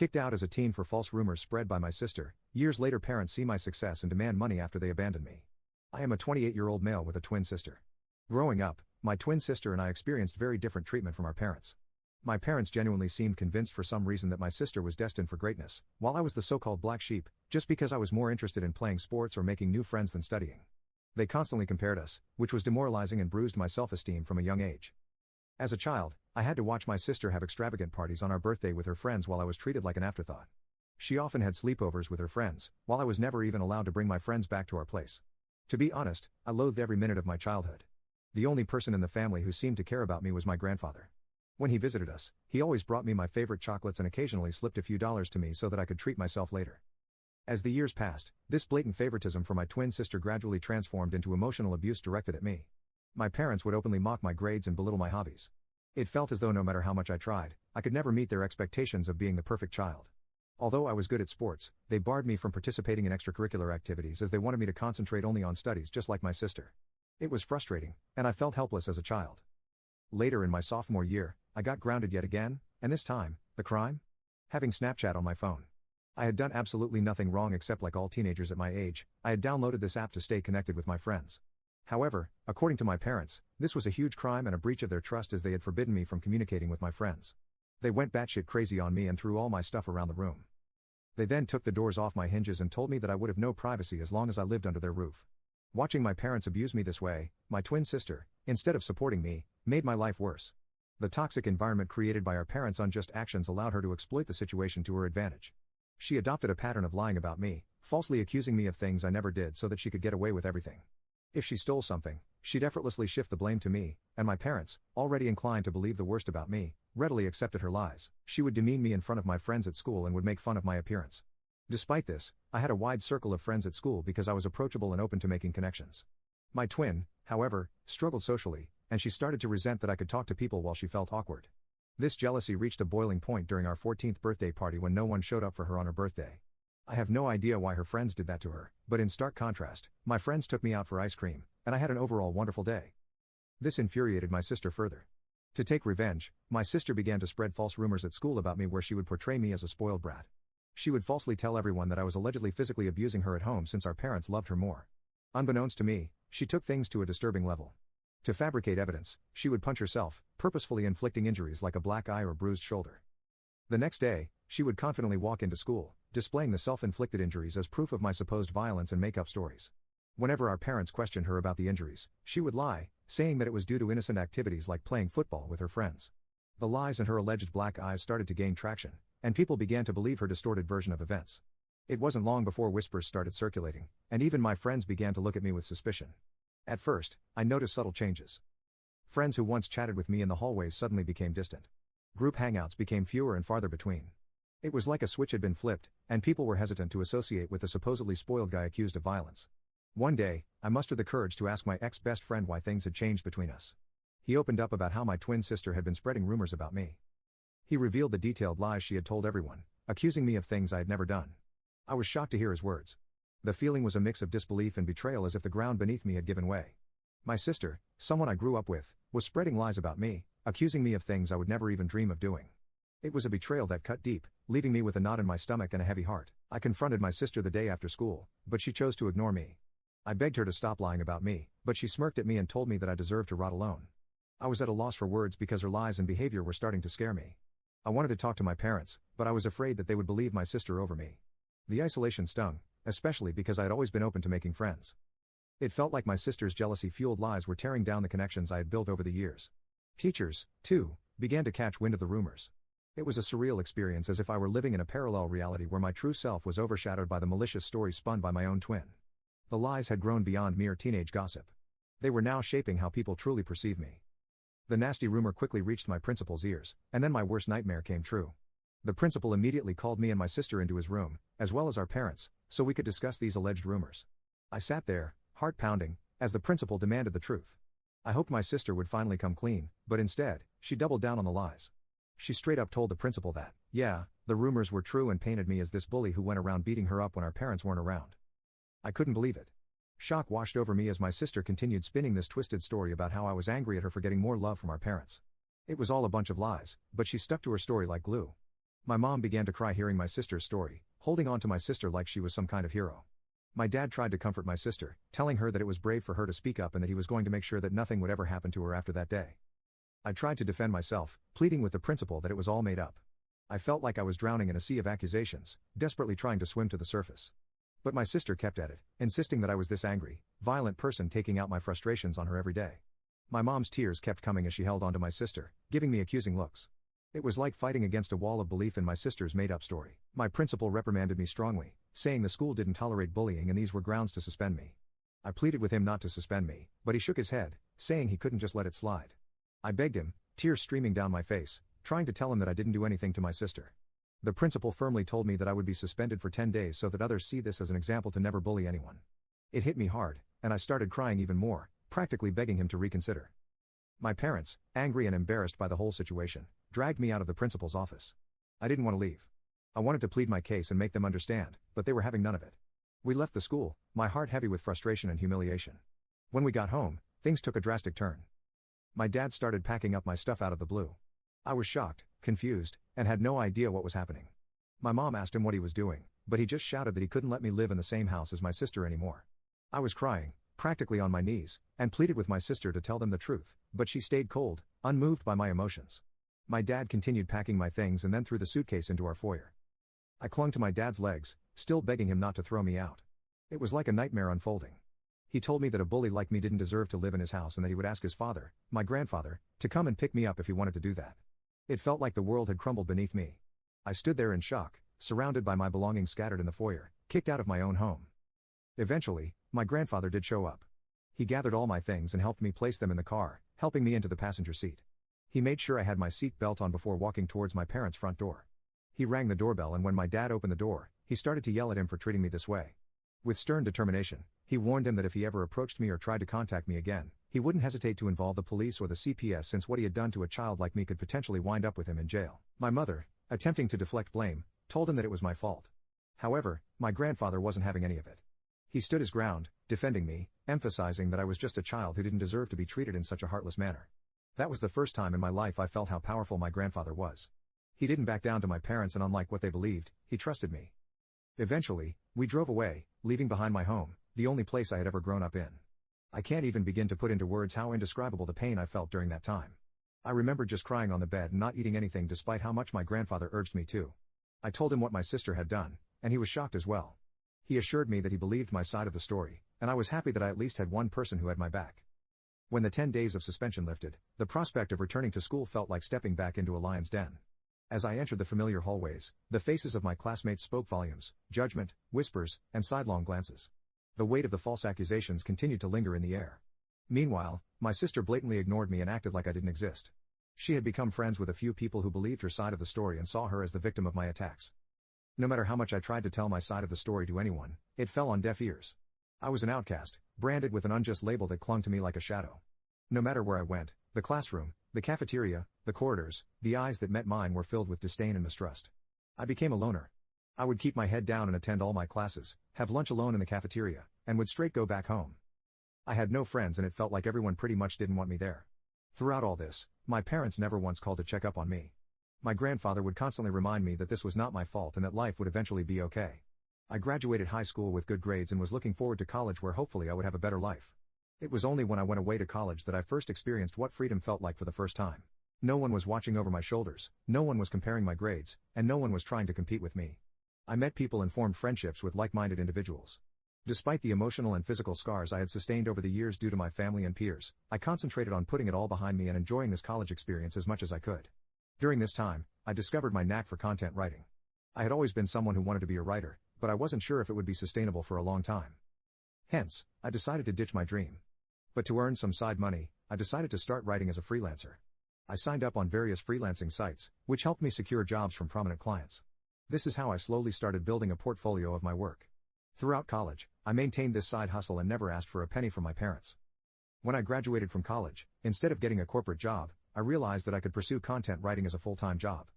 Kicked out as a teen for false rumors spread by my sister, years later parents see my success and demand money after they abandon me. I am a 28-year-old male with a twin sister. Growing up, my twin sister and I experienced very different treatment from our parents. My parents genuinely seemed convinced for some reason that my sister was destined for greatness, while I was the so-called black sheep, just because I was more interested in playing sports or making new friends than studying. They constantly compared us, which was demoralizing and bruised my self-esteem from a young age. As a child, I had to watch my sister have extravagant parties on our birthday with her friends while I was treated like an afterthought. She often had sleepovers with her friends, while I was never even allowed to bring my friends back to our place. To be honest, I loathed every minute of my childhood. The only person in the family who seemed to care about me was my grandfather. When he visited us, he always brought me my favorite chocolates and occasionally slipped a few dollars to me so that I could treat myself later. As the years passed, this blatant favoritism for my twin sister gradually transformed into emotional abuse directed at me. My parents would openly mock my grades and belittle my hobbies. It felt as though no matter how much I tried, I could never meet their expectations of being the perfect child. Although I was good at sports, they barred me from participating in extracurricular activities as they wanted me to concentrate only on studies just like my sister. It was frustrating, and I felt helpless as a child. Later in my sophomore year, I got grounded yet again, and this time, the crime? Having Snapchat on my phone. I had done absolutely nothing wrong except like all teenagers at my age, I had downloaded this app to stay connected with my friends. However, according to my parents, this was a huge crime and a breach of their trust as they had forbidden me from communicating with my friends. They went batshit crazy on me and threw all my stuff around the room. They then took the doors off my hinges and told me that I would have no privacy as long as I lived under their roof. Watching my parents abuse me this way, my twin sister, instead of supporting me, made my life worse. The toxic environment created by our parents' unjust actions allowed her to exploit the situation to her advantage. She adopted a pattern of lying about me, falsely accusing me of things I never did so that she could get away with everything. If she stole something, she'd effortlessly shift the blame to me, and my parents, already inclined to believe the worst about me, readily accepted her lies. She would demean me in front of my friends at school and would make fun of my appearance. Despite this, I had a wide circle of friends at school because I was approachable and open to making connections. My twin, however, struggled socially, and she started to resent that I could talk to people while she felt awkward. This jealousy reached a boiling point during our 14th birthday party when no one showed up for her on her birthday. I have no idea why her friends did that to her, but in stark contrast, my friends took me out for ice cream, and I had an overall wonderful day. This infuriated my sister further. To take revenge, my sister began to spread false rumors at school about me where she would portray me as a spoiled brat. She would falsely tell everyone that I was allegedly physically abusing her at home since our parents loved her more. Unbeknownst to me, she took things to a disturbing level. To fabricate evidence, she would punch herself, purposefully inflicting injuries like a black eye or bruised shoulder. The next day, she would confidently walk into school, displaying the self-inflicted injuries as proof of my supposed violence and make up stories. Whenever our parents questioned her about the injuries, she would lie, saying that it was due to innocent activities like playing football with her friends. The lies and her alleged black eyes started to gain traction, and people began to believe her distorted version of events. It wasn't long before whispers started circulating, and even my friends began to look at me with suspicion. At first, I noticed subtle changes. Friends who once chatted with me in the hallways suddenly became distant. Group hangouts became fewer and farther between. It was like a switch had been flipped, and people were hesitant to associate with the supposedly spoiled guy accused of violence. One day, I mustered the courage to ask my ex-best friend why things had changed between us. He opened up about how my twin sister had been spreading rumors about me. He revealed the detailed lies she had told everyone, accusing me of things I had never done. I was shocked to hear his words. The feeling was a mix of disbelief and betrayal, as if the ground beneath me had given way. My sister, someone I grew up with, was spreading lies about me, accusing me of things I would never even dream of doing. It was a betrayal that cut deep, leaving me with a knot in my stomach and a heavy heart. I confronted my sister the day after school, but she chose to ignore me. I begged her to stop lying about me, but she smirked at me and told me that I deserved to rot alone. I was at a loss for words because her lies and behavior were starting to scare me. I wanted to talk to my parents, but I was afraid that they would believe my sister over me. The isolation stung, especially because I had always been open to making friends. It felt like my sister's jealousy-fueled lies were tearing down the connections I had built over the years. Teachers, too, began to catch wind of the rumors. It was a surreal experience, as if I were living in a parallel reality where my true self was overshadowed by the malicious stories spun by my own twin. The lies had grown beyond mere teenage gossip. They were now shaping how people truly perceive me. The nasty rumor quickly reached my principal's ears, and then my worst nightmare came true. The principal immediately called me and my sister into his room, as well as our parents, so we could discuss these alleged rumors. I sat there, heart pounding, as the principal demanded the truth. I hoped my sister would finally come clean, but instead, she doubled down on the lies. She straight up told the principal that, yeah, the rumors were true, and painted me as this bully who went around beating her up when our parents weren't around. I couldn't believe it. Shock washed over me as my sister continued spinning this twisted story about how I was angry at her for getting more love from our parents. It was all a bunch of lies, but she stuck to her story like glue. My mom began to cry hearing my sister's story, holding on to my sister like she was some kind of hero. My dad tried to comfort my sister, telling her that it was brave for her to speak up and that he was going to make sure that nothing would ever happen to her after that day. I tried to defend myself, pleading with the principal that it was all made up. I felt like I was drowning in a sea of accusations, desperately trying to swim to the surface. But my sister kept at it, insisting that I was this angry, violent person taking out my frustrations on her every day. My mom's tears kept coming as she held onto my sister, giving me accusing looks. It was like fighting against a wall of belief in my sister's made-up story. My principal reprimanded me strongly, saying the school didn't tolerate bullying and these were grounds to suspend me. I pleaded with him not to suspend me, but he shook his head, saying he couldn't just let it slide. I begged him, tears streaming down my face, trying to tell him that I didn't do anything to my sister. The principal firmly told me that I would be suspended for 10 days so that others see this as an example to never bully anyone. It hit me hard, and I started crying even more, practically begging him to reconsider. My parents, angry and embarrassed by the whole situation, dragged me out of the principal's office. I didn't want to leave. I wanted to plead my case and make them understand, but they were having none of it. We left the school, my heart heavy with frustration and humiliation. When we got home, things took a drastic turn. My dad started packing up my stuff out of the blue. I was shocked, confused, and had no idea what was happening. My mom asked him what he was doing, but he just shouted that he couldn't let me live in the same house as my sister anymore. I was crying, practically on my knees, and pleaded with my sister to tell them the truth, but she stayed cold, unmoved by my emotions. My dad continued packing my things and then threw the suitcase into our foyer. I clung to my dad's legs, still begging him not to throw me out. It was like a nightmare unfolding. He told me that a bully like me didn't deserve to live in his house and that he would ask his father, my grandfather, to come and pick me up if he wanted to do that. It felt like the world had crumbled beneath me. I stood there in shock, surrounded by my belongings scattered in the foyer, kicked out of my own home. Eventually, my grandfather did show up. He gathered all my things and helped me place them in the car, helping me into the passenger seat. He made sure I had my seat belt on before walking towards my parents' front door. He rang the doorbell and when my dad opened the door, he started to yell at him for treating me this way. With stern determination, he warned him that if he ever approached me or tried to contact me again, he wouldn't hesitate to involve the police or the CPS since what he had done to a child like me could potentially wind up with him in jail. My mother, attempting to deflect blame, told him that it was my fault. However, my grandfather wasn't having any of it. He stood his ground, defending me, emphasizing that I was just a child who didn't deserve to be treated in such a heartless manner. That was the first time in my life I felt how powerful my grandfather was. He didn't back down to my parents and unlike what they believed, he trusted me. Eventually, we drove away, leaving behind my home, the only place I had ever grown up in. I can't even begin to put into words how indescribable the pain I felt during that time. I remember just crying on the bed and not eating anything despite how much my grandfather urged me to. I told him what my sister had done, and he was shocked as well. He assured me that he believed my side of the story, and I was happy that I at least had one person who had my back. When the 10 days of suspension lifted, the prospect of returning to school felt like stepping back into a lion's den. As I entered the familiar hallways, the faces of my classmates spoke volumes, judgment, whispers, and sidelong glances. The weight of the false accusations continued to linger in the air. Meanwhile, my sister blatantly ignored me and acted like I didn't exist. She had become friends with a few people who believed her side of the story and saw her as the victim of my attacks. No matter how much I tried to tell my side of the story to anyone, it fell on deaf ears. I was an outcast, branded with an unjust label that clung to me like a shadow. No matter where I went, the classroom, the cafeteria, the corridors, the eyes that met mine were filled with disdain and mistrust. I became a loner. I would keep my head down and attend all my classes, have lunch alone in the cafeteria, and would straight go back home. I had no friends and it felt like everyone pretty much didn't want me there. Throughout all this, my parents never once called to check up on me. My grandfather would constantly remind me that this was not my fault and that life would eventually be okay. I graduated high school with good grades and was looking forward to college where hopefully I would have a better life. It was only when I went away to college that I first experienced what freedom felt like for the first time. No one was watching over my shoulders, no one was comparing my grades, and no one was trying to compete with me. I met people and formed friendships with like-minded individuals. Despite the emotional and physical scars I had sustained over the years due to my family and peers, I concentrated on putting it all behind me and enjoying this college experience as much as I could. During this time, I discovered my knack for content writing. I had always been someone who wanted to be a writer, but I wasn't sure if it would be sustainable for a long time. Hence, I decided to ditch my dream. But to earn some side money, I decided to start writing as a freelancer. I signed up on various freelancing sites, which helped me secure jobs from prominent clients. This is how I slowly started building a portfolio of my work. Throughout college, I maintained this side hustle and never asked for a penny from my parents. When I graduated from college, instead of getting a corporate job, I realized that I could pursue content writing as a full-time job.